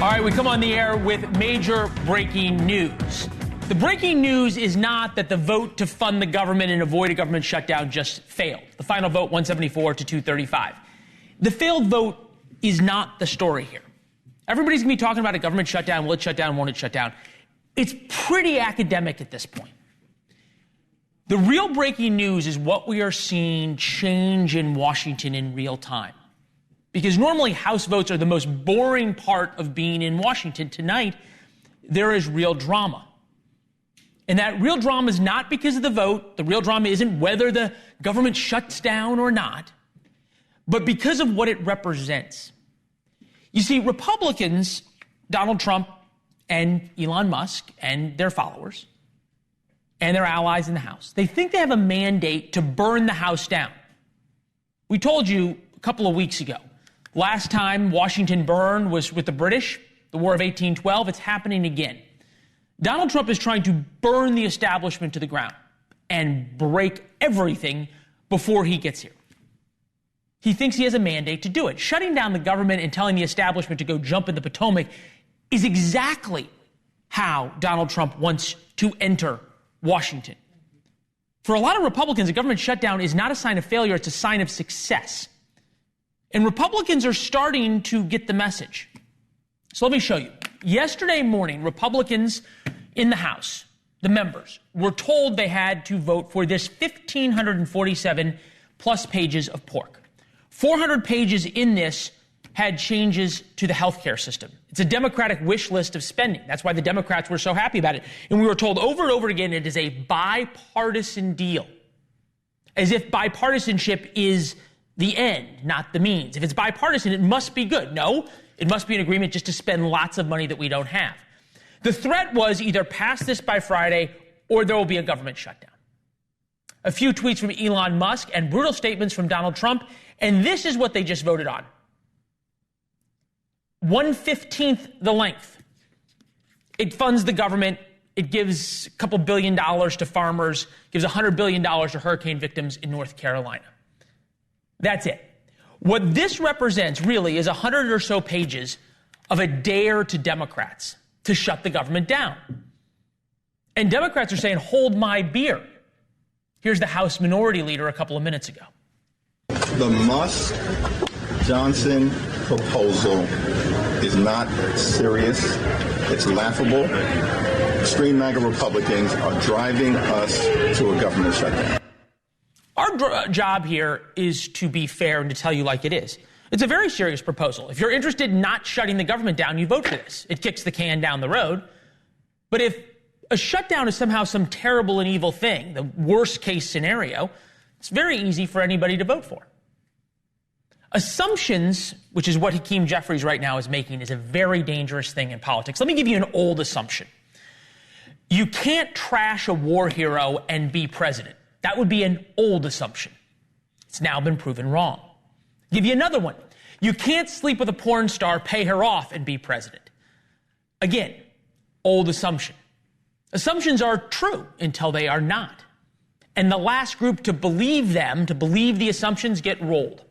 All right, we come on the air with major breaking news. The breaking news is not that the vote to fund the government and avoid a government shutdown just failed. The final vote, 174 to 235. The failed vote is not the story here. Everybody's going to be talking about a government shutdown. Will it shut down? Won't it shut down? It's pretty academic at this point. The real breaking news is what we are seeing change in Washington in real time. Because normally House votes are the most boring part of being in Washington. Tonight, there is real drama. And that real drama is not because of the vote. The real drama isn't whether the government shuts down or not, but because of what it represents. You see, Republicans, Donald Trump and Elon Musk and their followers and their allies in the House, they think they have a mandate to burn the House down. We told you a couple of weeks ago. Last time Washington burned was with the British, the War of 1812. It's happening again. Donald Trump is trying to burn the establishment to the ground and break everything before he gets here. He thinks he has a mandate to do it. Shutting down the government and telling the establishment to go jump in the Potomac is exactly how Donald Trump wants to enter Washington. For a lot of Republicans, a government shutdown is not a sign of failure, it's a sign of success. And Republicans are starting to get the message. So let me show you. Yesterday morning, Republicans in the House, the members, were told they had to vote for this 1,547 plus pages of pork. 400 pages in this had changes to the healthcare system. It's a Democratic wish list of spending. That's why the Democrats were so happy about it. And we were told over and over again it is a bipartisan deal, as if bipartisanship is the end, not the means. If it's bipartisan, it must be good. No, it must be an agreement just to spend lots of money that we don't have. The threat was either pass this by Friday or there will be a government shutdown. A few tweets from Elon Musk and brutal statements from Donald Trump, and this is what they just voted on. 1/15 the length. It funds the government. It gives a couple $1 billion to farmers, gives $100 billion to hurricane victims in North Carolina. That's it. What this represents really is 100 or so pages of a dare to Democrats to shut the government down. And Democrats are saying, hold my beer. Here's the House Minority Leader a couple of minutes ago. The Musk-Johnson proposal is not serious. It's laughable. Extreme MAGA Republicans are driving us to a government shutdown. Our job here is to be fair and to tell you like it is. It's a very serious proposal. If you're interested in not shutting the government down, you vote for this. It kicks the can down the road. But if a shutdown is somehow some terrible and evil thing, the worst case scenario, it's very easy for anybody to vote for. Assumptions, which is what Hakeem Jeffries right now is making, is a very dangerous thing in politics. Let me give you an old assumption. You can't trash a war hero and be president. That would be an old assumption. It's now been proven wrong. I'll give you another one. You can't sleep with a porn star, pay her off, and be president. Again, old assumption. Assumptions are true until they are not. And the last group to believe them, to believe the assumptions, get rolled.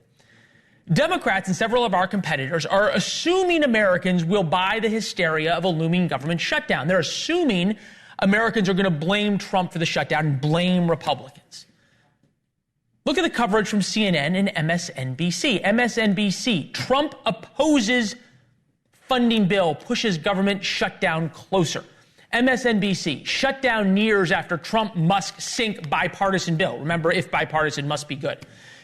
Democrats and several of our competitors are assuming Americans will buy the hysteria of a looming government shutdown. They're assuming Americans are going to blame Trump for the shutdown and blame Republicans. Look at the coverage from CNN and MSNBC. MSNBC, Trump opposes funding bill, pushes government shutdown closer. MSNBC, shutdown nears after Trump Musk sink bipartisan bill. Remember, if bipartisan must be good.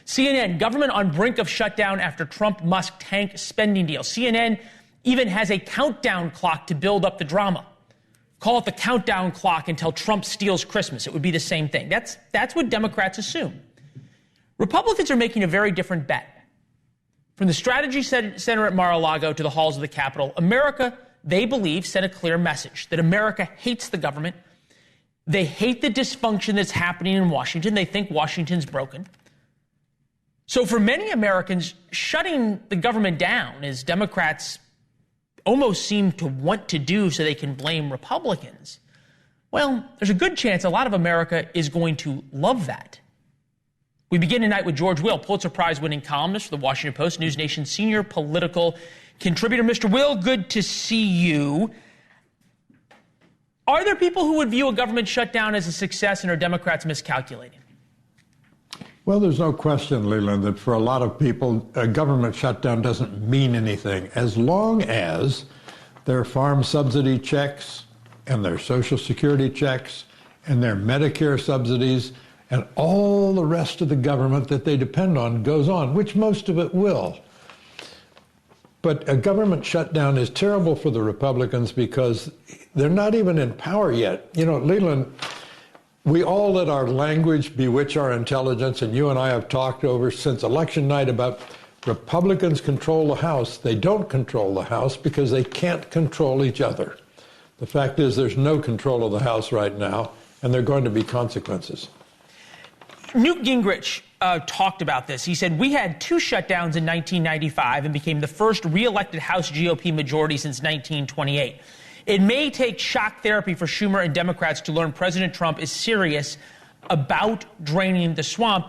CNN, government on brink of shutdown after Trump Musk tank spending deal. CNN even has a countdown clock to build up the drama. Call it the countdown clock until Trump steals Christmas. It would be the same thing. That's what Democrats assume. Republicans are making a very different bet. From the Strategy Center at Mar-a-Lago to the halls of the Capitol, America, they believe, sent a clear message that America hates the government. They hate the dysfunction that's happening in Washington. They think Washington's broken. So for many Americans, shutting the government down, as Democrats almost seem to want to do so they can blame Republicans, well, there's a good chance a lot of America is going to love that. We begin tonight with George Will, Pulitzer Prize-winning columnist for the Washington Post, NewsNation senior political contributor. Mr. Will, good to see you. Are there people who would view a government shutdown as a success, and are Democrats miscalculating? Well, there's no question, Leland, that for a lot of people, a government shutdown doesn't mean anything as long as their farm subsidy checks and their Social Security checks and their Medicare subsidies and all the rest of the government that they depend on goes on, which most of it will. But a government shutdown is terrible for the Republicans because they're not even in power yet. You know, Leland, we all let our language bewitch our intelligence, and you and I have talked over since election night about Republicans control the House. They don't control the House because they can't control each other. The fact is there's no control of the House right now, and there are going to be consequences. Newt Gingrich talked about this. He said, we had 2 shutdowns in 1995 and became the first re-elected House GOP majority since 1928. It may take shock therapy for Schumer and Democrats to learn President Trump is serious about draining the swamp.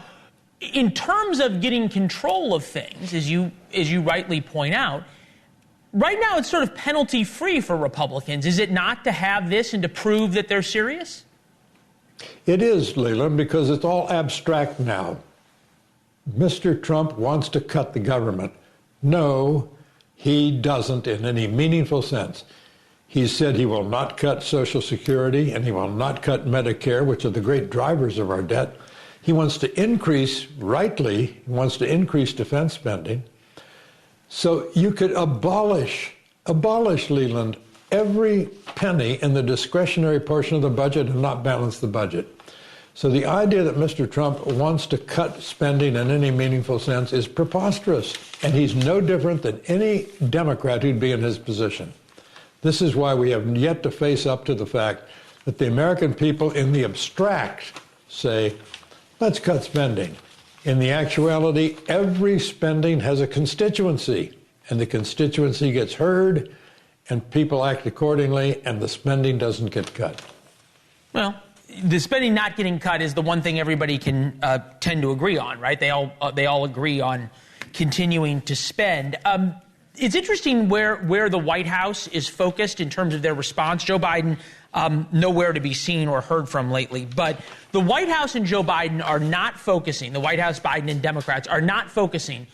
In terms of getting control of things, as you rightly point out, right now it's sort of penalty-free for Republicans, is it not, to have this and to prove that they're serious? It is, Leland, because it's all abstract now. Mr. Trump wants to cut the government. No, he doesn't in any meaningful sense. He said he will not cut Social Security and he will not cut Medicare, which are the great drivers of our debt. He wants to increase, rightly, he wants to increase defense spending. So you could abolish, Leland, every penny in the discretionary portion of the budget and not balance the budget. So the idea that Mr. Trump wants to cut spending in any meaningful sense is preposterous. And he's no different than any Democrat who'd be in his position. This is why we have yet to face up to the fact that the American people in the abstract say, let's cut spending. In the actuality, every spending has a constituency, and the constituency gets heard, and people act accordingly, and the spending doesn't get cut. Well, the spending not getting cut is the one thing everybody can tend to agree on, right? They all agree on continuing to spend. It's interesting where the White House is focused in terms of their response. Joe Biden, nowhere to be seen or heard from lately. But the White House and Joe Biden are not focusing, the White House, Biden, and Democrats are not focusing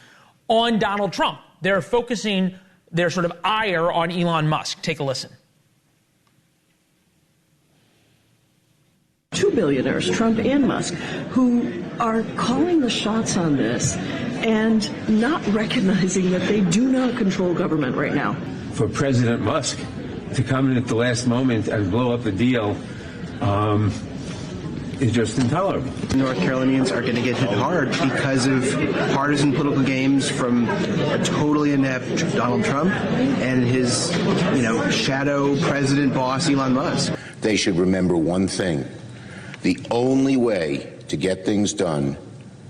on Donald Trump. They're focusing their sort of ire on Elon Musk. Take a listen. 2 billionaires, Trump and Musk, who are calling the shots on this and not recognizing that they do not control government right now. For President Musk to come in at the last moment and blow up the deal is just intolerable. North Carolinians are going to get hit hard because of partisan political games from a totally inept Donald Trump and his, shadow president boss Elon Musk. They should remember one thing. The only way to get things done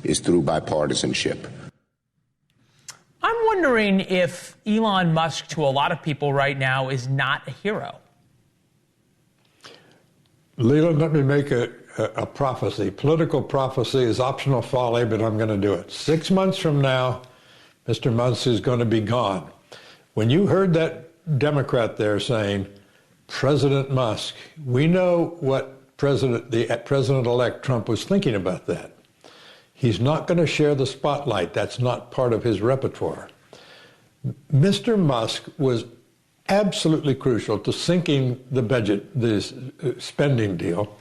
is through bipartisanship. I'm wondering if Elon Musk, to a lot of people right now, is not a hero. Leland, let me make a prophecy. Political prophecy is optional folly, but I'm going to do it. 6 months from now, Mr. Musk is going to be gone. When you heard that Democrat there saying, President Musk, we know what the President-elect Trump was thinking about that. He's not going to share the spotlight. That's not part of his repertoire. Mr. Musk was absolutely crucial to sinking the budget, this spending deal,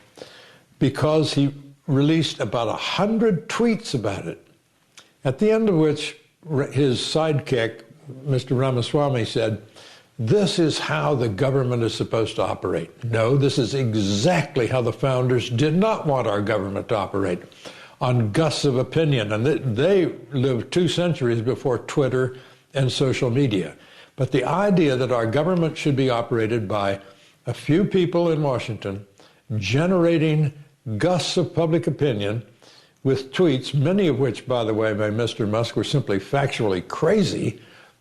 because he released about 100 tweets about it, at the end of which his sidekick, Mr. Ramaswamy, said, this is how the government is supposed to operate. No, this is exactly how the founders did not want our government to operate, on gusts of opinion. And they lived 2 centuries before Twitter and social media. But the idea that our government should be operated by a few people in Washington generating gusts of public opinion with tweets, many of which, by the way, by Mr. Musk were simply factually crazy.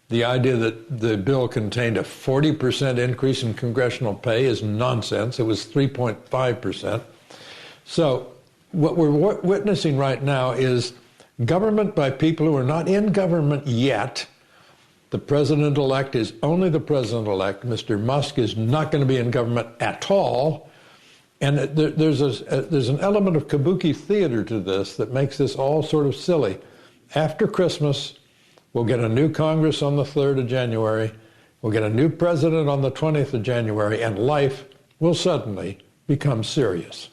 The idea that the bill contained a 40% increase in congressional pay is nonsense. It was 3.5%. So what we're witnessing right now is government by people who are not in government yet, The president-elect is only the president-elect. Mr. Musk is not going to be in government at all. And there's an element of kabuki theater to this that makes this all sort of silly. After Christmas, we'll get a new Congress on the 3rd of January. We'll get a new president on the 20th of January, and life will suddenly become serious.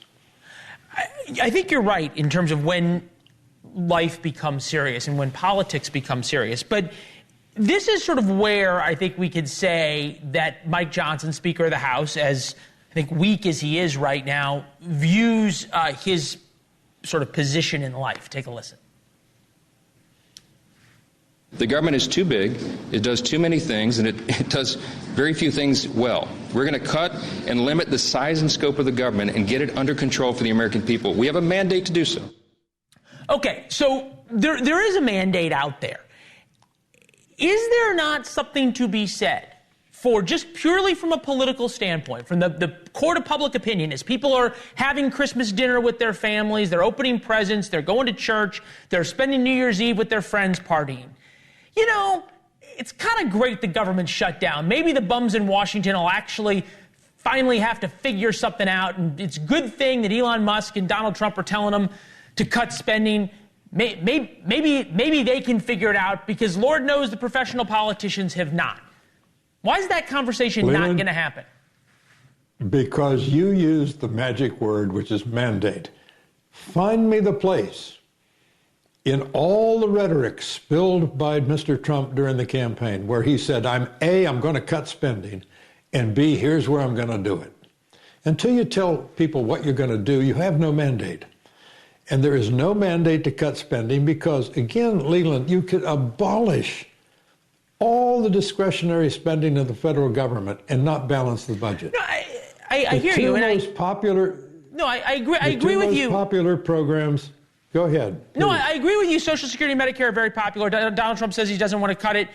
I think you're right in terms of when life becomes serious and when politics become serious. But this is sort of where I think we could say that Mike Johnson, Speaker of the House, as I think weak as he is right now, views his sort of position in life. Take a listen. The government is too big, it does too many things, and it does very few things well. We're going to cut and limit the size and scope of the government and get it under control for the American people. We have a mandate to do so. Okay, so there is a mandate out there. Is there not something to be said for just purely from a political standpoint, from the court of public opinion, as people are having Christmas dinner with their families, they're opening presents, they're going to church, they're spending New Year's Eve with their friends partying? You know, it's kind of great the government shut down. Maybe the bums in Washington will actually finally have to figure something out, and it's a good thing that Elon Musk and Donald Trump are telling them to cut spending. Maybe they can figure it out, because Lord knows the professional politicians have not. Why is that conversation Leland, not going to happen? Because you used the magic word, which is mandate. Find me the place in all the rhetoric spilled by Mr. Trump during the campaign where he said, I'm going to cut spending, and B, here's where I'm going to do it. Until you tell people what you're going to do, you have no mandate. And there is no mandate to cut spending because, again, Leland, you could abolish all the discretionary spending of the federal government and not balance the budget. No, I hear you. I agree with you. Popular programs. Go ahead. Please. No, I agree with you. Social Security and Medicare are very popular. Donald Trump says he doesn't want to cut it.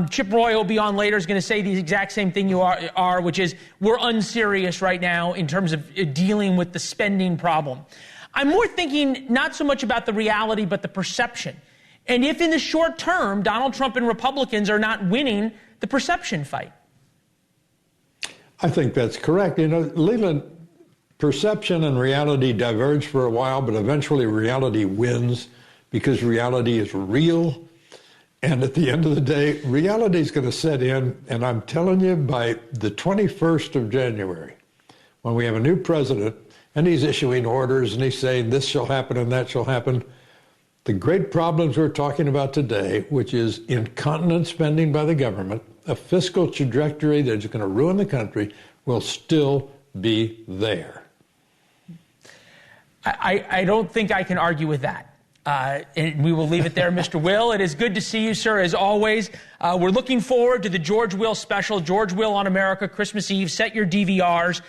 Chip Roy will be on later, is going to say the exact same thing you are, which is we're unserious right now in terms of dealing with the spending problem. I'm more thinking not so much about the reality, but the perception. And if in the short term, Donald Trump and Republicans are not winning the perception fight. I think that's correct. You know, Leland, perception and reality diverge for a while, but eventually reality wins because reality is real. And at the end of the day, reality is going to set in. And I'm telling you, by the 21st of January, when we have a new president, and he's issuing orders and he's saying this shall happen and that shall happen, the great problems we're talking about today, which is incontinent spending by the government, a fiscal trajectory that's going to ruin the country, will still be there. I don't think I can argue with that. And we will leave it there, Mr. Will. It is good to see you, sir, as always. We're looking forward to the George Will special, George Will on America, Christmas Eve. Set your DVRs.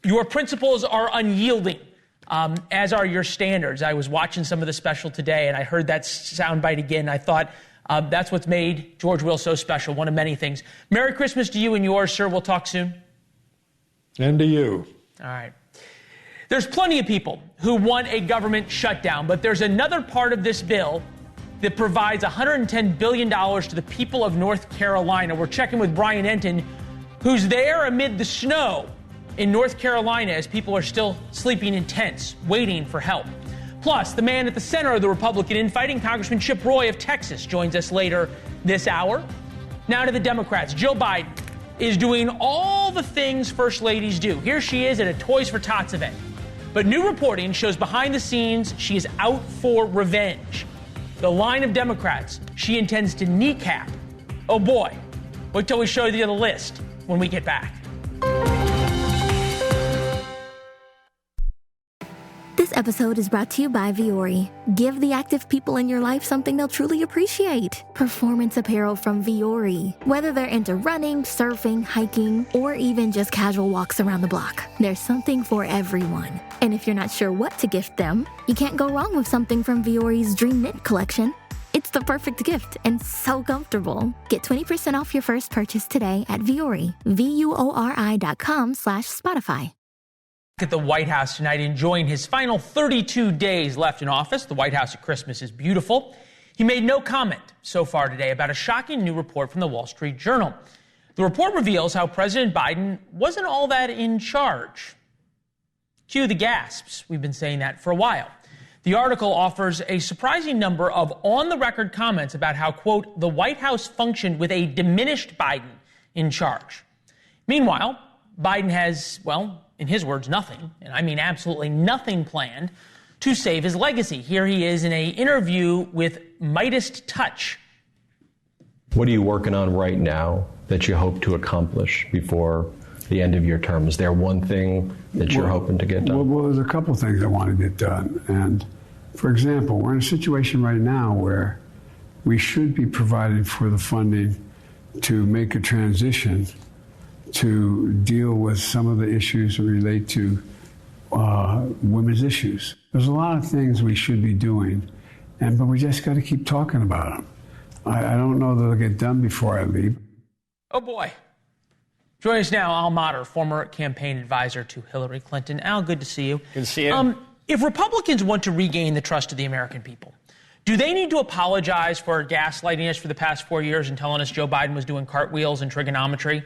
Your principles are unyielding, as are your standards. I was watching some of the special today, and I heard that soundbite again. I thought that's what's made George Will so special, one of many things. Merry Christmas to you and yours, sir. We'll talk soon. And to you. All right. There's plenty of people who want a government shutdown, but there's another part of this bill that provides $110 billion to the people of North Carolina. We're checking with Brian Enton, who's there amid the snow in North Carolina as people are still sleeping in tents, waiting for help. Plus, the man at the center of the Republican infighting, Congressman Chip Roy of Texas, joins us later this hour. Now to the Democrats. Jill Biden is doing all the things first ladies do. Here she is at a Toys for Tots event. But new reporting shows behind the scenes she is out for revenge. The line of Democrats she intends to kneecap. Oh boy, wait till we show you the list when we get back. This episode is brought to you by Vuori. Give the active people in your life something they'll truly appreciate. Performance apparel from Vuori. Whether they're into running, surfing, hiking, or even just casual walks around the block, there's something for everyone. And if you're not sure what to gift them, you can't go wrong with something from Vuori's Dream Knit collection. It's the perfect gift and so comfortable. Get 20% off your first purchase today at Vuori, VUORI.com/Spotify. At the White House tonight, enjoying his final 32 days left in office. The White House at Christmas is beautiful. He made no comment so far today about a shocking new report from the Wall Street Journal. The report reveals how President Biden wasn't all that in charge. Cue the gasps. We've been saying that for a while. The article offers a surprising number of on-the-record comments about how, quote, the White House functioned with a diminished Biden in charge. Meanwhile, Biden has, well, in his words, nothing, and I mean absolutely nothing planned to save his legacy. Here he is in an interview with Midas Touch. What are you working on right now that you hope to accomplish before the end of your term? Is there one thing that you're hoping to get done? Well, there's a couple things I want to get done. And for example, we're in a situation right now where we should be providing for the funding to make a transition to deal with some of the issues that relate to women's issues. There's a lot of things we should be doing, but we just got to keep talking about them. I don't know that they'll get done before I leave. Oh, boy. Joining us now, Al Mater, former campaign advisor to Hillary Clinton. Al, good to see you. Good to see you. If Republicans want to regain the trust of the American people, do they need to apologize for gaslighting us for the past 4 years and telling us Joe Biden was doing cartwheels and trigonometry?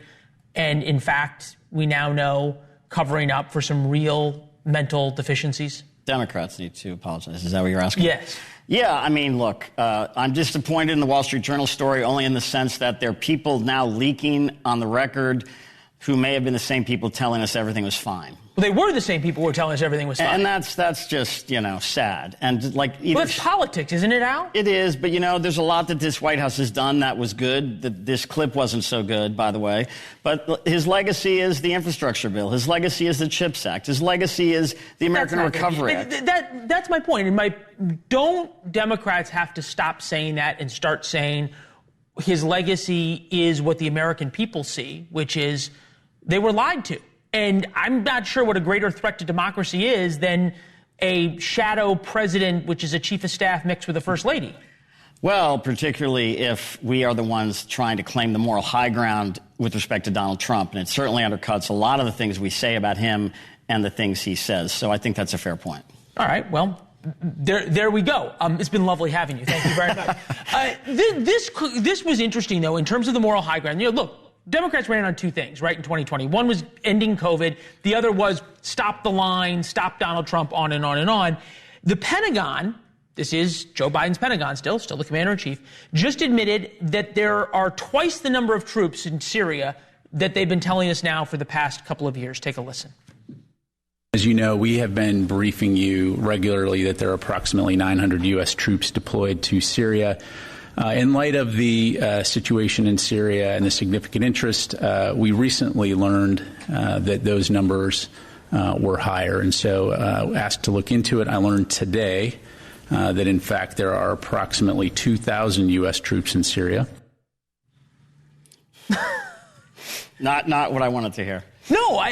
And in fact, we now know covering up for some real mental deficiencies? Democrats need to apologize. Is that what you're asking? Yes. Yeah, I mean, look, I'm disappointed in the Wall Street Journal story only in the sense that there are people now leaking on the record who may have been the same people telling us everything was fine. Well, they were the same people who were telling us everything was fine. And that's just, sad. And well, it's politics, isn't it, Al? It is, but, there's a lot that this White House has done that was good. This clip wasn't so good, by the way. But his legacy is the infrastructure bill. His legacy is the CHIPS Act. His legacy is the American Recovery Act. That's my point. Don't Democrats have to stop saying that and start saying his legacy is what the American people see, which is they were lied to? And I'm not sure what a greater threat to democracy is than a shadow president, which is a chief of staff mixed with a first lady. Well, particularly if we are the ones trying to claim the moral high ground with respect to Donald Trump. And it certainly undercuts a lot of the things we say about him and the things he says. So I think that's a fair point. All right. Well, there we go. It's been lovely having you. Thank you very much. This was interesting, though, in terms of the moral high ground. Look, Democrats ran on two things, right, in 2020. One was ending COVID. The other was stop the line, stop Donald Trump, on and on and on. The Pentagon, this is Joe Biden's Pentagon still the commander-in-chief, just admitted that there are twice the number of troops in Syria that they've been telling us now for the past couple of years. Take a listen. As you know, we have been briefing you regularly that there are approximately 900 U.S. troops deployed to Syria. In light of the situation in Syria and the significant interest, we recently learned that those numbers were higher. And so asked to look into it. I learned today that, in fact, there are approximately 2,000 U.S. troops in Syria. Not what I wanted to hear. No,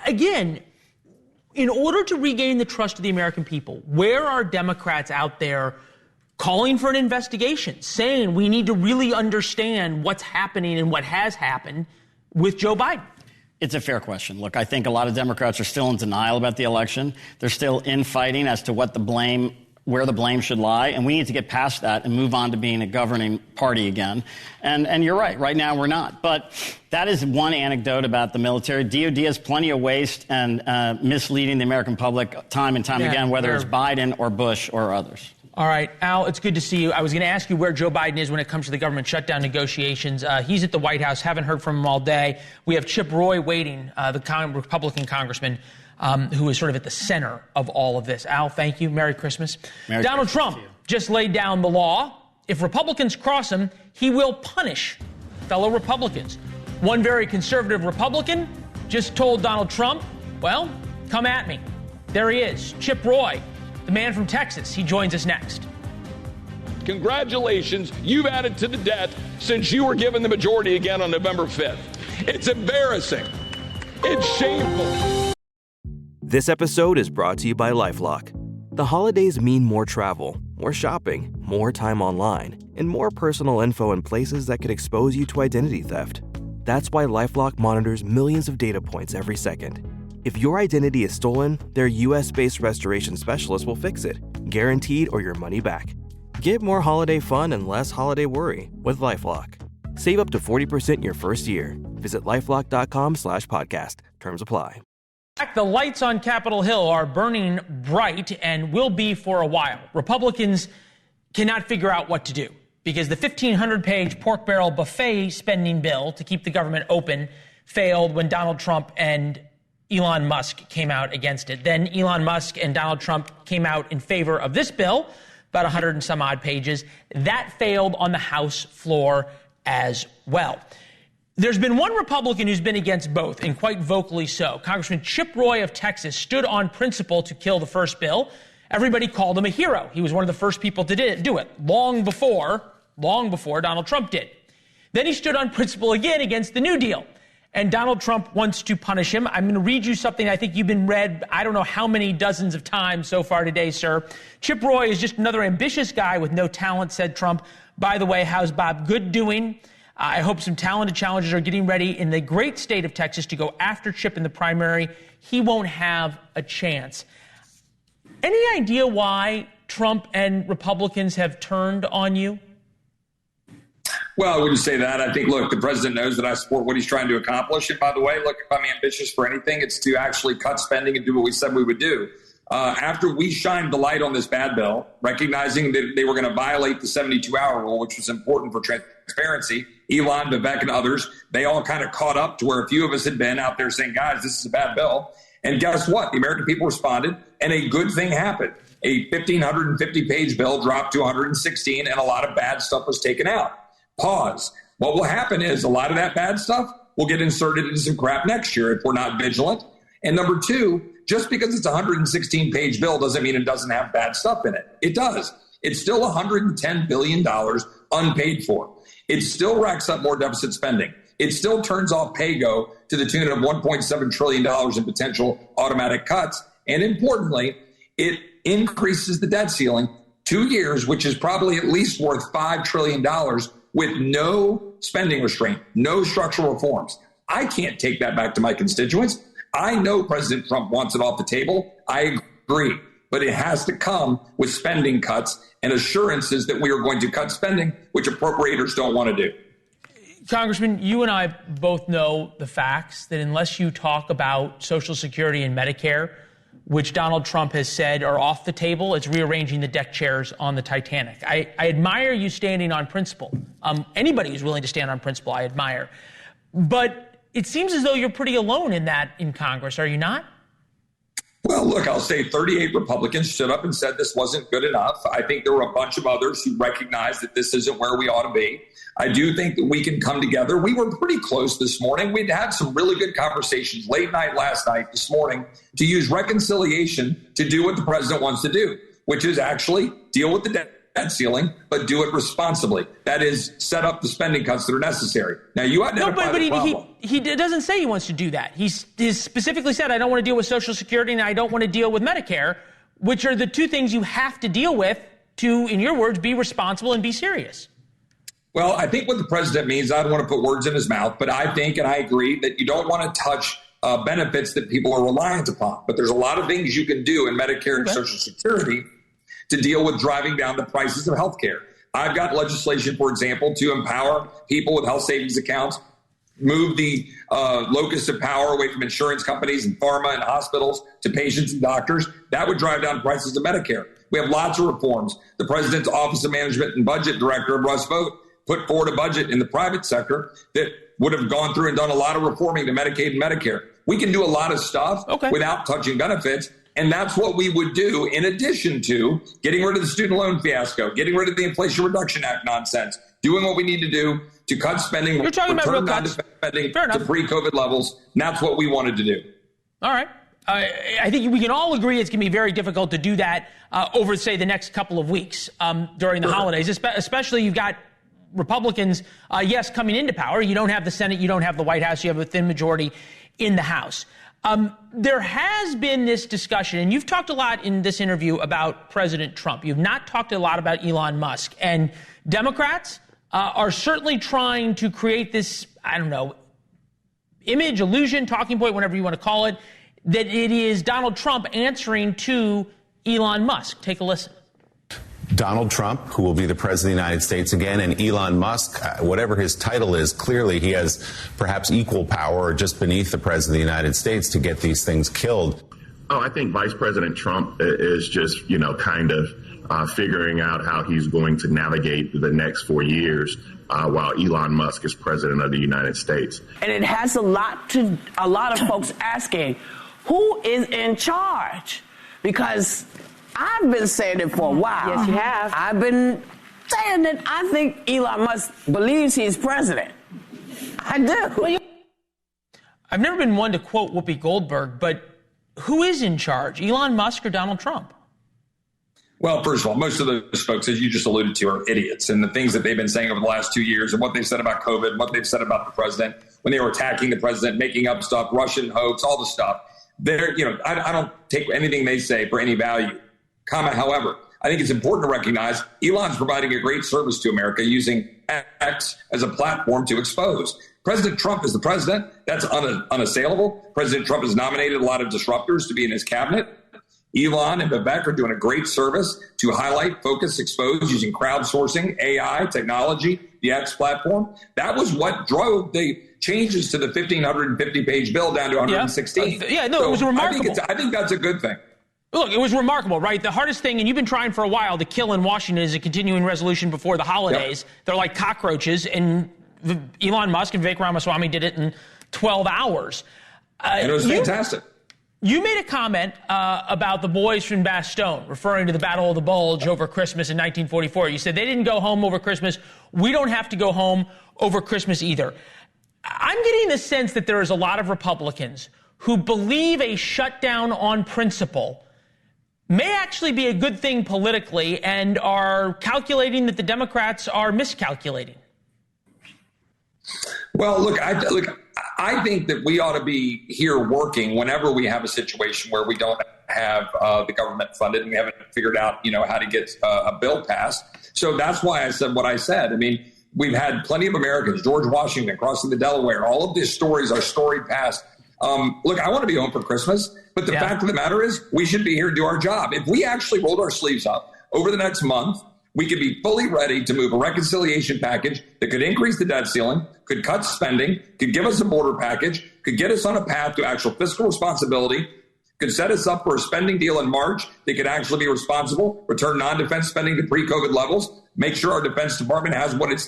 again, in order to regain the trust of the American people, where are Democrats out there calling for an investigation, saying we need to really understand what's happening and what has happened with Joe Biden? It's a fair question. Look, I think a lot of Democrats are still in denial about the election. They're still infighting as to where the blame should lie, and we need to get past that and move on to being a governing party again. And you're right. Right now, we're not. But that is one anecdote about the military. DOD has plenty of waste and misleading the American public time and time again, whether it's Biden or Bush or others. All right, Al, it's good to see you. I was going to ask you where Joe Biden is when it comes to the government shutdown negotiations. He's at the White House. Haven't heard from him all day. We have Chip Roy waiting, the Republican congressman who is sort of at the center of all of this. Al, thank you. Merry Christmas. Donald Trump just laid down the law. If Republicans cross him, he will punish fellow Republicans. One very conservative Republican just told Donald Trump, well, come at me. There he is, Chip Roy, the man from Texas. He joins us next. Congratulations, you've added to the debt since you were given the majority again on November 5th. It's embarrassing. It's shameful. This episode is brought to you by LifeLock. The holidays mean more travel, more shopping, more time online, and more personal info in places that could expose you to identity theft. That's why LifeLock monitors millions of data points every second. If your identity is stolen, their U.S.-based restoration specialist will fix it, guaranteed or your money back. Get more holiday fun and less holiday worry with LifeLock. Save up to 40% your first year. Visit LifeLock.com/podcast. Terms apply. The lights on Capitol Hill are burning bright and will be for a while. Republicans cannot figure out what to do because the 1,500-page pork barrel buffet spending bill to keep the government open failed when Donald Trump and Elon Musk came out against it. Then Elon Musk and Donald Trump came out in favor of this bill, about 100 and some odd pages. That failed on the House floor as well. There's been one Republican who's been against both, and quite vocally so. Congressman Chip Roy of Texas stood on principle to kill the first bill. Everybody called him a hero. He was one of the first people to do it, long before Donald Trump did. Then he stood on principle again against the New Deal. And Donald Trump wants to punish him. I'm going to read you something I think you've been read I don't know how many dozens of times so far today, sir. Chip Roy is just another ambitious guy with no talent, said Trump. By the way, how's Bob Good doing? I hope some talented challengers are getting ready in the great state of Texas to go after Chip in the primary. He won't have a chance. Any idea why Trump and Republicans have turned on you? Well, I wouldn't say that. I think, look, the president knows that I support what he's trying to accomplish. And by the way, look, if I'm ambitious for anything, it's to actually cut spending and do what we said we would do. After we shined the light on this bad bill, recognizing that they were going to violate the 72-hour rule, which was important for transparency, Elon, Vivek, and others, they all kind of caught up to where a few of us had been out there saying, guys, this is a bad bill. And guess what? The American people responded, and a good thing happened. A 1,550-page bill dropped to 116, and a lot of bad stuff was taken out. Pause. What will happen is a lot of that bad stuff will get inserted into some crap next year if we're not vigilant. And number two, just because it's a 116-page bill doesn't mean it doesn't have bad stuff in it. It does. It's still $110 billion unpaid for. It still racks up more deficit spending. It still turns off pay-go to the tune of $1.7 trillion in potential automatic cuts. And importantly, it increases the debt ceiling 2 years, which is probably at least worth $5 trillion with no spending restraint, no structural reforms. I can't take that back to my constituents. I know President Trump wants it off the table. I agree. But it has to come with spending cuts and assurances that we are going to cut spending, which appropriators don't want to do. Congressman, you and I both know the facts that unless you talk about Social Security and Medicare, which Donald Trump has said are off the table, it's rearranging the deck chairs on the Titanic. I admire you standing on principle. Anybody who's willing to stand on principle, I admire. But it seems as though you're pretty alone in that in Congress, are you not? Well, look, I'll say 38 Republicans stood up and said this wasn't good enough. I think there were a bunch of others who recognized that this isn't where we ought to be. I do think that we can come together. We were pretty close this morning. We'd had some really good conversations late night last night, this morning, to use reconciliation to do what the president wants to do, which is actually deal with the debt ceiling, but do it responsibly. That is, set up the spending cuts that are necessary. Now, you identify the problem. He doesn't say he wants to do that. He's specifically said, I don't want to deal with Social Security and I don't want to deal with Medicare, which are the two things you have to deal with to, in your words, be responsible and be serious. Well, I think what the president means, I don't want to put words in his mouth, but I think and I agree that you don't want to touch benefits that people are reliant upon. But there's a lot of things you can do in Medicare and Social Security to deal with driving down the prices of health care. I've got legislation, for example, to empower people with health savings accounts, move the locus of power away from insurance companies and pharma and hospitals to patients and doctors. That would drive down prices of Medicare. We have lots of reforms. The president's Office of Management and Budget Director, Russ Vought, put forward a budget in the private sector that would have gone through and done a lot of reforming to Medicaid and Medicare. We can do a lot of stuff without touching benefits. And that's what we would do in addition to getting rid of the student loan fiasco, getting rid of the Inflation Reduction Act nonsense, doing what we need to do to cut spending, You're talking about real cuts. Spending to pre-COVID levels. And that's what we wanted to do. All right. I think we can all agree it's going to be very difficult to do that over, say, the next couple of weeks during the holidays, especially you've got Republicans, yes, coming into power. You don't have the Senate. You don't have the White House. You have a thin majority in the House. There has been this discussion, and you've talked a lot in this interview about President Trump. You've not talked a lot about Elon Musk. And Democrats are certainly trying to create this, I don't know, image, illusion, talking point, whatever you want to call it, that it is Donald Trump answering to Elon Musk. Take a listen. Donald Trump, who will be the president of the United States again, and Elon Musk, whatever his title is, clearly he has perhaps equal power or just beneath the president of the United States to get these things killed. Oh, I think Vice President Trump is just, kind of figuring out how he's going to navigate the next 4 years while Elon Musk is president of the United States. And it has a lot of folks asking, who is in charge? Because I've been saying it for a while. Yes, you have. I've been saying that I think Elon Musk believes he's president. I do. I've never been one to quote Whoopi Goldberg, but who is in charge, Elon Musk or Donald Trump? Well, first of all, most of those folks, as you just alluded to, are idiots. And the things that they've been saying over the last 2 years and what they've said about COVID, and what they've said about the president, when they were attacking the president, making up stuff, Russian hoax, all the stuff. I don't take anything they say for any value. However, I think it's important to recognize Elon's providing a great service to America using X as a platform to expose. President Trump is the president. That's unassailable. President Trump has nominated a lot of disruptors to be in his cabinet. Elon and Vivek are doing a great service to highlight, focus, expose using crowdsourcing, AI, technology, the X platform. That was what drove the changes to the 1,550-page bill down to 116. It was remarkable. I think that's a good thing. Look, it was remarkable, right? The hardest thing, and you've been trying for a while, to kill in Washington is a continuing resolution before the holidays. Yep. They're like cockroaches, and Elon Musk and Vivek Ramaswamy did it in 12 hours. And it was fantastic. You made a comment about the boys from Bastogne, referring to the Battle of the Bulge over Christmas in 1944. You said they didn't go home over Christmas. We don't have to go home over Christmas either. I'm getting the sense that there is a lot of Republicans who believe a shutdown on principle may actually be a good thing politically and are calculating that the Democrats are miscalculating. Well, look, I think that we ought to be here working whenever we have a situation where we don't have the government funded and we haven't figured out, how to get a bill passed. So that's why I said what I said. I mean, we've had plenty of Americans, George Washington crossing the Delaware. All of these stories are storied past. Look, I want to be home for Christmas, but the fact of the matter is we should be here to do our job. If we actually rolled our sleeves up over the next month, we could be fully ready to move a reconciliation package that could increase the debt ceiling, could cut spending, could give us a border package, could get us on a path to actual fiscal responsibility, could set us up for a spending deal in March that could actually be responsible, return non-defense spending to pre-COVID levels, make sure our Defense Department has what it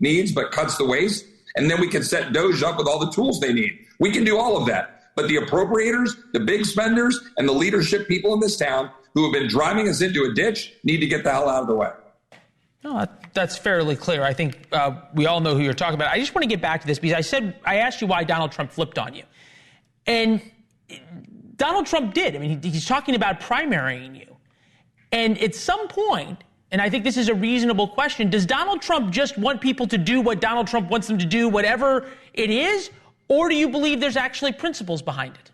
needs, but cuts the waste, and then we can set DOJ up with all the tools they need. We can do all of that. But the appropriators, the big spenders, and the leadership people in this town who have been driving us into a ditch need to get the hell out of the way. No, that's fairly clear. I think we all know who you're talking about. I just want to get back to this because I asked you why Donald Trump flipped on you. And Donald Trump did. I mean, he's talking about primarying you. And at some point, and I think this is a reasonable question, does Donald Trump just want people to do what Donald Trump wants them to do, whatever it is? Or do you believe there's actually principles behind it?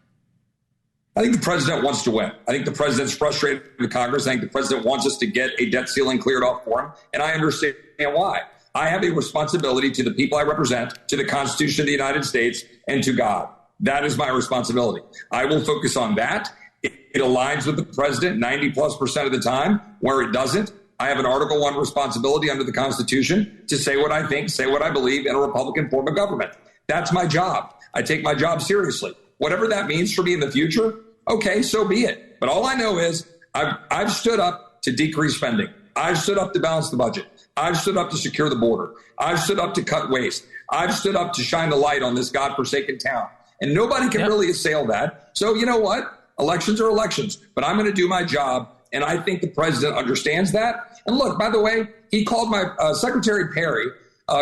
I think the president wants to win. I think the president's frustrated with Congress. I think the president wants us to get a debt ceiling cleared off for him. And I understand why. I have a responsibility to the people I represent, to the Constitution of the United States, and to God. That is my responsibility. I will focus on that. It aligns with the president 90+% of the time. Where it doesn't, I have an Article 1 responsibility under the Constitution to say what I think, say what I believe in a Republican form of government. That's my job. I take my job seriously. Whatever that means for me in the future, okay, so be it. But all I know is I've stood up to decrease spending. I've stood up to balance the budget. I've stood up to secure the border. I've stood up to cut waste. I've stood up to shine the light on this godforsaken town. And nobody can really assail that. So you know what? Elections are elections. But I'm going to do my job. And I think the president understands that. And look, by the way, he called my Secretary Perry,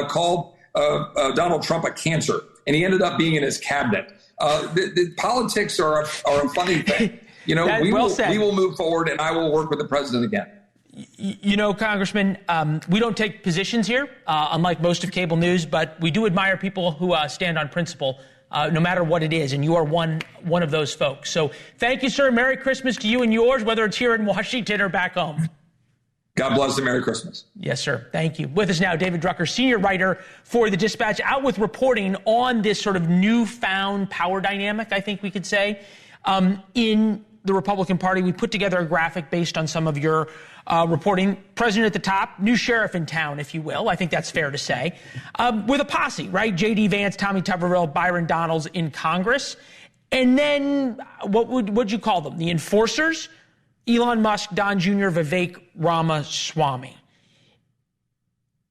called Donald Trump a cancer. And he ended up being in his cabinet. The politics are a funny thing. We will move forward, and I will work with the president again. Congressman, we don't take positions here, unlike most of cable news, but we do admire people who stand on principle, no matter what it is, and you are one of those folks. So thank you, sir. Merry Christmas to you and yours, whether it's here in Washington or back home. God bless and Merry Christmas. Yes, sir. Thank you. With us now, David Drucker, senior writer for The Dispatch, out with reporting on this sort of newfound power dynamic, I think we could say, in the Republican Party. We put together a graphic based on some of your reporting. President at the top, new sheriff in town, if you will. I think that's fair to say. With a posse, right? J.D. Vance, Tommy Tuberville, Byron Donalds in Congress. And then what'd you call them? The enforcers? Elon Musk, Don Jr., Vivek Ramaswamy.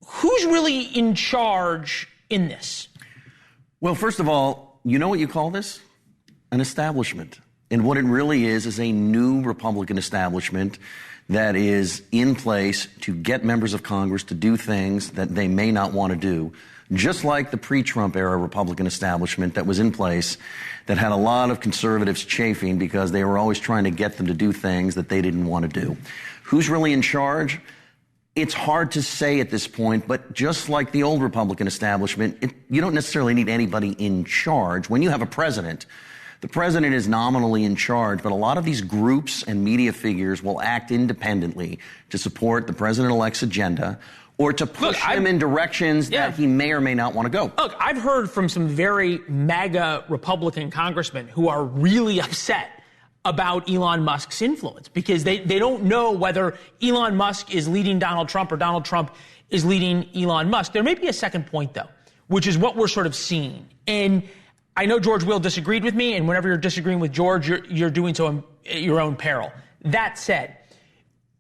Who's really in charge in this? Well, first of all, you know what you call this? An establishment. And what it really is a new Republican establishment that is in place to get members of Congress to do things that they may not want to do, just like the pre-Trump era Republican establishment that was in place that had a lot of conservatives chafing because they were always trying to get them to do things that they didn't want to do. Who's really in charge? It's hard to say at this point, but just like the old Republican establishment, you don't necessarily need anybody in charge. When you have a president, the president is nominally in charge, but a lot of these groups and media figures will act independently to support the president-elect's agenda or to push him in directions that he may or may not want to go. Look, I've heard from some very MAGA Republican congressmen who are really upset about Elon Musk's influence because they don't know whether Elon Musk is leading Donald Trump or Donald Trump is leading Elon Musk. There may be a second point, though, which is what we're sort of seeing. And I know George Will disagreed with me, and whenever you're disagreeing with George, you're doing so at your own peril. That said,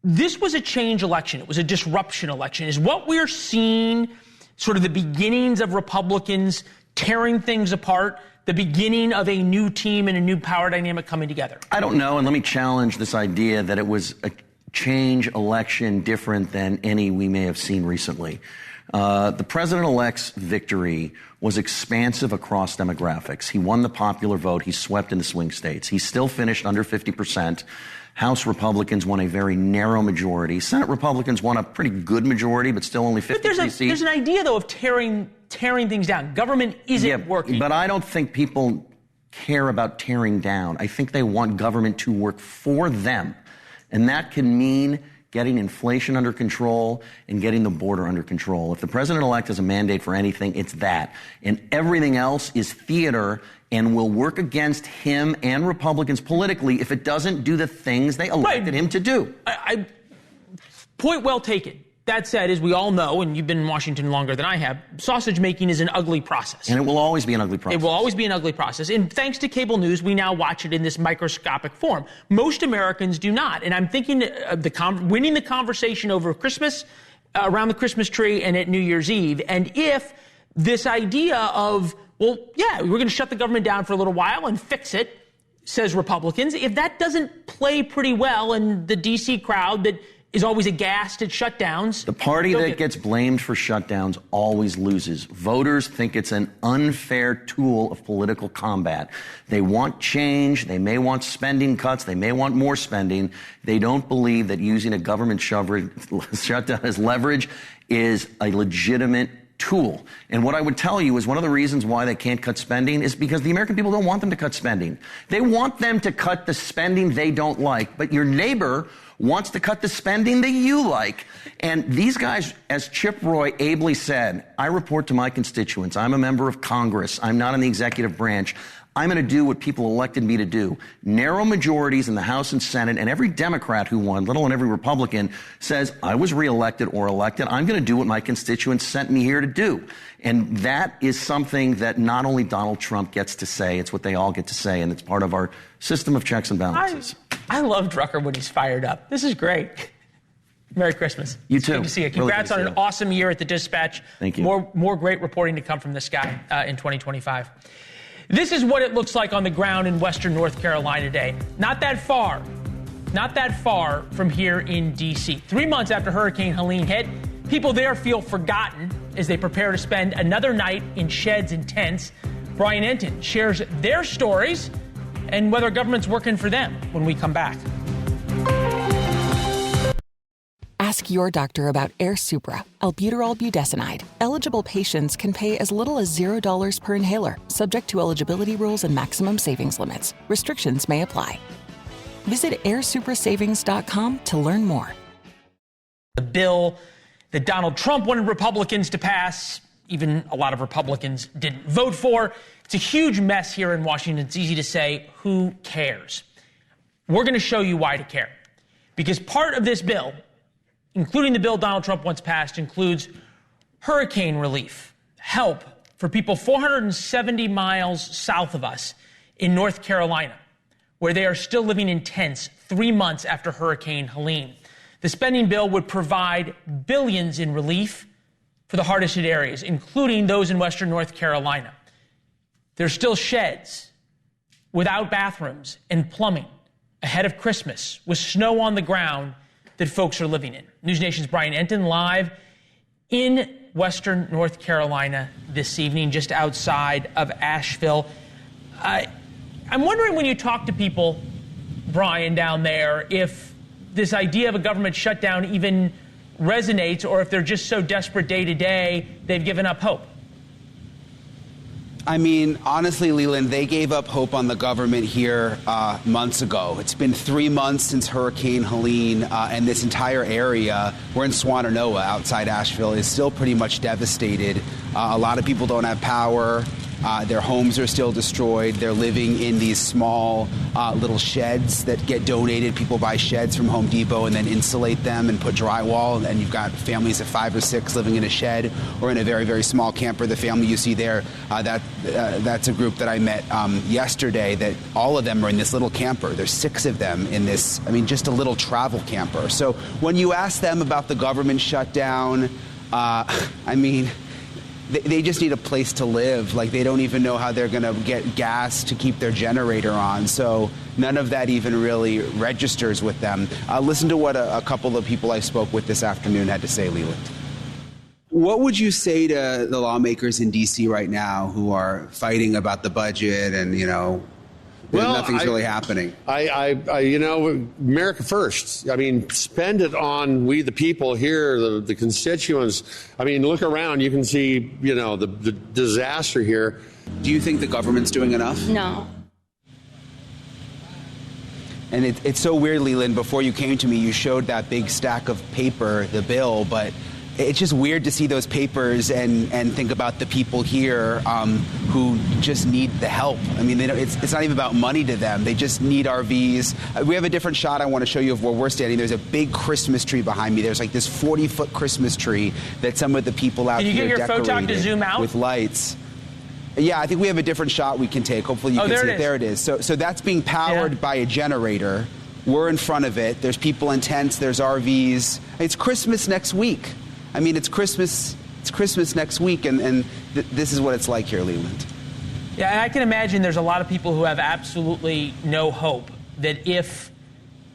this was a change election. It was a disruption election. Is what we're seeing sort of the beginnings of Republicans tearing things apart, the beginning of a new team and a new power dynamic coming together? I don't know, and let me challenge this idea that it was a change election different than any we may have seen recently. The president-elect's victory was expansive across demographics. He won the popular vote. He swept into swing states. He still finished under 50%. House Republicans won a very narrow majority. Senate Republicans won a pretty good majority, but still only 53 seats. There's an idea, though, of tearing things down. Government isn't working. But I don't think people care about tearing down. I think they want government to work for them. And that can mean getting inflation under control and getting the border under control. If the president-elect has a mandate for anything, it's that. And everything else is theater and will work against him and Republicans politically if it doesn't do the things they elected him to do. Point well taken. That said, as we all know, and you've been in Washington longer than I have, sausage making is an ugly process. And it will always be an ugly process. It will always be an ugly process. And thanks to cable news, we now watch it in this microscopic form. Most Americans do not. And I'm thinking of winning the conversation over Christmas, around the Christmas tree and at New Year's Eve. And if this idea of, well, yeah, we're going to shut the government down for a little while and fix it, says Republicans, if that doesn't play pretty well in the D.C. crowd that is always aghast at shutdowns. The party that gets blamed for shutdowns always loses. Voters think it's an unfair tool of political combat. They want change. They may want spending cuts. They may want more spending. They don't believe that using a government shutdown as leverage is a legitimate tool. And what I would tell you is one of the reasons why they can't cut spending is because the American people don't want them to cut spending. They want them to cut the spending they don't like. But your neighbor wants to cut the spending that you like. And these guys, as Chip Roy ably said, I report to my constituents. I'm a member of Congress. I'm not in the executive branch. I'm going to do what people elected me to do. Narrow majorities in the House and Senate, and every Democrat who won, let alone every Republican, says, I was reelected or elected. I'm going to do what my constituents sent me here to do. And that is something that not only Donald Trump gets to say, it's what they all get to say, and it's part of our system of checks and balances. I love Drucker when he's fired up. This is great. Merry Christmas. You too. Good to see you. Congrats on an awesome year at the Dispatch. Thank you. More great reporting to come from this guy in 2025. This is what it looks like on the ground in western North Carolina today. Not that far from here in D.C. 3 months after Hurricane Helene hit, people there feel forgotten as they prepare to spend another night in sheds and tents. Brian Enton shares their stories and whether government's working for them when we come back. Ask your doctor about Air Supra, albuterol budesonide. Eligible patients can pay as little as $0 per inhaler, subject to eligibility rules and maximum savings limits. Restrictions may apply. Visit airsuprasavings.com to learn more. The bill that Donald Trump wanted Republicans to pass, even a lot of Republicans didn't vote for. It's a huge mess here in Washington. It's easy to say, who cares? We're going to show you why to care. Because part of this bill, including the bill Donald Trump once passed, includes hurricane relief, help for people 470 miles south of us in North Carolina, where they are still living in tents 3 months after Hurricane Helene. The spending bill would provide billions in relief for the hardest hit areas, including those in western North Carolina. There's still sheds without bathrooms and plumbing ahead of Christmas with snow on the ground that folks are living in. NewsNation's Brian Enton live in western North Carolina this evening, just outside of Asheville. I'm wondering, when you talk to people, Brian, down there, if this idea of a government shutdown even resonates, or if they're just so desperate day to day, they've given up hope. I mean, honestly, Leland, they gave up hope on the government here months ago. It's been 3 months since Hurricane Helene, and this entire area, we're in Swannanoa outside Asheville, is still pretty much devastated. A lot of people don't have power. Their homes are still destroyed. They're living in these small little sheds that get donated. People buy sheds from Home Depot and then insulate them and put drywall. And you've got families of 5 or 6 living in a shed or in a very, very small camper. The family you see there, that's a group that I met yesterday, that all of them are in this little camper. There's 6 of them in this, I mean, just a little travel camper. So when you ask them about the government shutdown, I mean, they just need a place to live. Like, they don't even know how they're going to get gas to keep their generator on. So none of that even really registers with them. Listen to what a couple of people I spoke with this afternoon had to say, Leland. What would you say to the lawmakers in D.C. right now who are fighting about the budget and, you know, nothing's really happening? You know, America first. I mean, spend it on we the people here, the constituents. I mean, look around. You can see, you know, the disaster here. Do you think the government's doing enough? No. And it's so weird, Leland. Before you came to me, you showed that big stack of paper, the bill, but it's just weird to see those papers and think about the people here who just need the help. I mean, it's not even about money to them. They just need RVs. We have a different shot I want to show you of where we're standing. There's a big Christmas tree behind me. There's like this 40-foot Christmas tree that some of the people out here decorated. Can you get your photog to zoom out? With lights. Yeah, I think we have a different shot we can take. Hopefully you can see it. There it is. So that's being powered by a generator. We're in front of it. There's people in tents. There's RVs. It's Christmas next week. I mean, it's Christmas next week, and this is what it's like here, Leland. Yeah, and I can imagine there's a lot of people who have absolutely no hope that if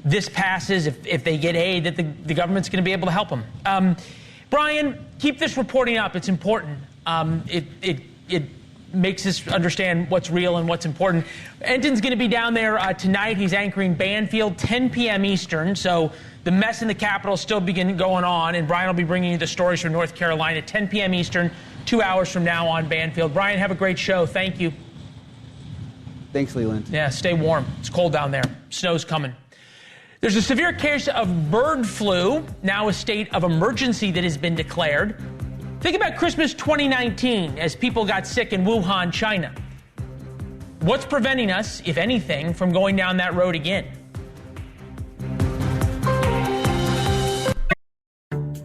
this passes, if they get aid, that the government's going to be able to help them. Brian, keep this reporting up. It's important. It makes us understand what's real and what's important. Enton's going to be down there tonight. He's anchoring Banfield, 10 p.m. Eastern, so the mess in the Capitol still going on, and Brian will be bringing you the stories from North Carolina, 10 p.m. Eastern, 2 hours from now on Banfield. Brian, have a great show. Thank you. Thanks, Leland. Yeah, stay warm. It's cold down there. Snow's coming. There's a severe case of bird flu, now a state of emergency that has been declared. Think about Christmas 2019 as people got sick in Wuhan, China. What's preventing us, if anything, from going down that road again?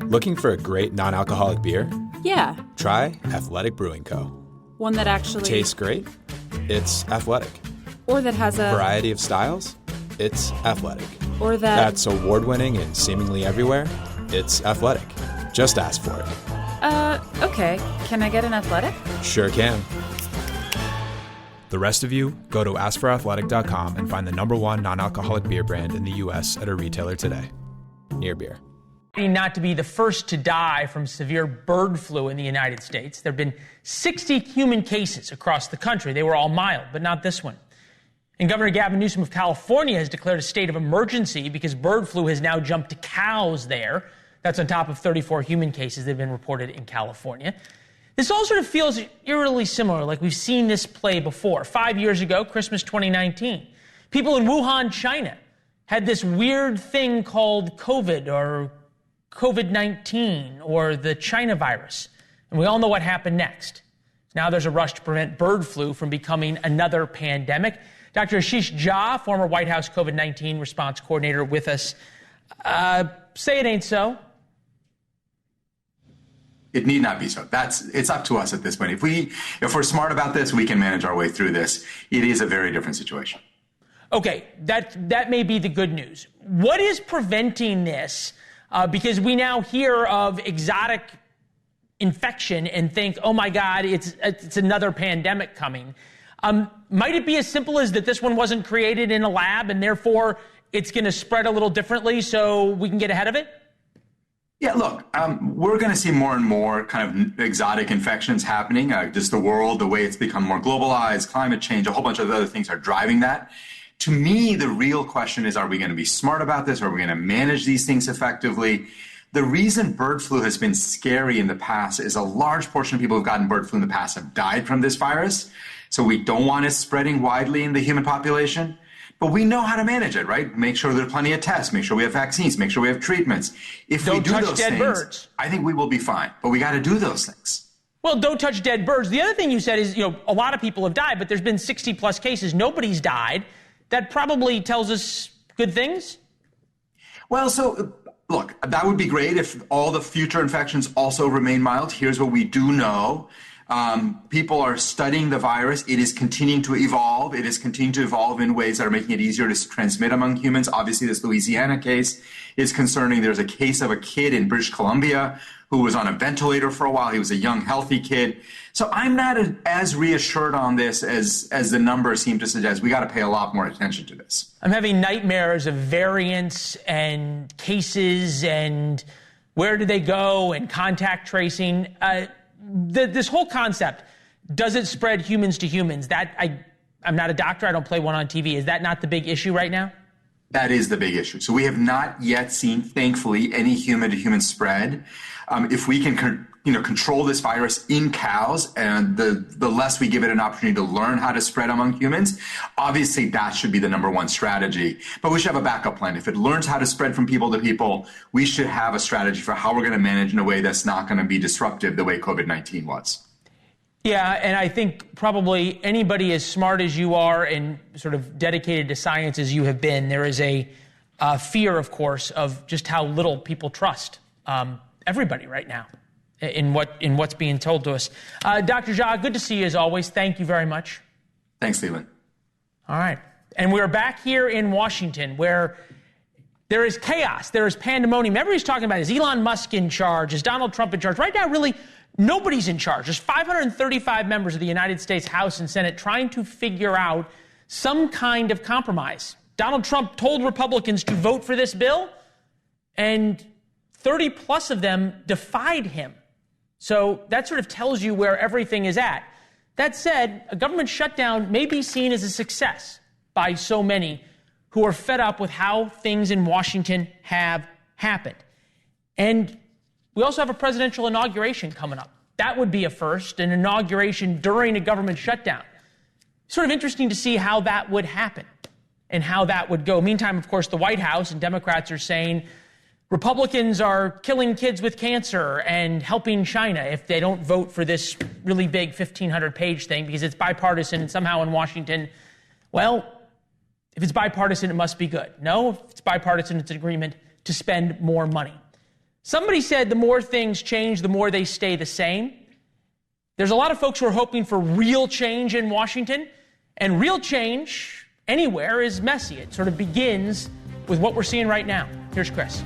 Looking for a great non-alcoholic beer? Yeah. Try Athletic Brewing Co. One that actually tastes great? It's athletic. Or that has a variety of styles? It's athletic. Or that's award-winning and seemingly everywhere? It's athletic. Just ask for it. Okay. Can I get an athletic? Sure can. The rest of you, go to askforathletic.com and find the #1 non-alcoholic beer brand in the U.S. at a retailer today. Near Beer. Not to be the first to die from severe bird flu in the United States. There have been 60 human cases across the country. They were all mild, but not this one. And Governor Gavin Newsom of California has declared a state of emergency because bird flu has now jumped to cows there. That's on top of 34 human cases that have been reported in California. This all sort of feels eerily similar, like we've seen this play before. 5 years ago, Christmas 2019, people in Wuhan, China, had this weird thing called COVID or COVID-19 or the China virus. And we all know what happened next. Now there's a rush to prevent bird flu from becoming another pandemic. Dr. Ashish Jha, former White House COVID-19 response coordinator, with us. Say it ain't so. It need not be so. It's up to us at this point. If we're smart about this, we can manage our way through this. It is a very different situation. Okay, that may be the good news. What is preventing this? Because we now hear of exotic infection and think, oh my God, it's another pandemic coming. Might it be as simple as that this one wasn't created in a lab and therefore it's going to spread a little differently so we can get ahead of it? Yeah, look, we're going to see more and more kind of exotic infections happening. Just the world, the way it's become more globalized, climate change, a whole bunch of other things are driving that. To me, the real question is, are we going to be smart about this? Are we going to manage these things effectively? The reason bird flu has been scary in the past is a large portion of people who've gotten bird flu in the past have died from this virus. So we don't want it spreading widely in the human population. But we know how to manage it, right? Make sure there are plenty of tests. Make sure we have vaccines. Make sure we have treatments. If we do those things, birds. I think we will be fine. But we got to do those things. Well, don't touch dead birds. The other thing you said is, a lot of people have died, but there's been 60 plus cases. Nobody's died. That probably tells us good things. Well, so look, that would be great if all the future infections also remain mild. Here's what we do know. People are studying the virus. It is continuing to evolve. It is continuing to evolve in ways that are making it easier to transmit among humans. Obviously, this Louisiana case is concerning. There's a case of a kid in British Columbia who was on a ventilator for a while. He was a young, healthy kid. So I'm not as reassured on this as the numbers seem to suggest. We got to pay a lot more attention to this. I'm having nightmares of variants and cases and where do they go and contact tracing. This whole concept, does it spread humans to humans? I'm not a doctor. I don't play one on TV. Is that not the big issue right now? That is the big issue. So we have not yet seen, thankfully, any human-to-human spread. If we can control this virus in cows, and the less we give it an opportunity to learn how to spread among humans, obviously that should be the number one strategy. But we should have a backup plan. If it learns how to spread from people to people, we should have a strategy for how we're going to manage in a way that's not going to be disruptive the way COVID-19 was. Yeah, and I think probably anybody as smart as you are and sort of dedicated to science as you have been, there is a fear, of course, of just how little people trust everybody right now in what's being told to us. Dr. Jha, good to see you as always. Thank you very much. Thanks, Leland. All right. And we're back here in Washington where there is chaos. There is pandemonium. Everybody's talking about, is Elon Musk in charge? Is Donald Trump in charge? Right now, really, nobody's in charge. There's 535 members of the United States House and Senate trying to figure out some kind of compromise. Donald Trump told Republicans to vote for this bill, and 30 plus of them defied him. So that sort of tells you where everything is at. That said, a government shutdown may be seen as a success by so many who are fed up with how things in Washington have happened. And we also have a presidential inauguration coming up. That would be a first, an inauguration during a government shutdown. Sort of interesting to see how that would happen and how that would go. Meantime, of course, the White House and Democrats are saying Republicans are killing kids with cancer and helping China if they don't vote for this really big 1,500-page thing because it's bipartisan and somehow in Washington, well, if it's bipartisan, it must be good. No, if it's bipartisan, it's an agreement to spend more money. Somebody said the more things change, the more they stay the same. There's a lot of folks who are hoping for real change in Washington, and real change anywhere is messy. It sort of begins with what we're seeing right now. Here's Chris.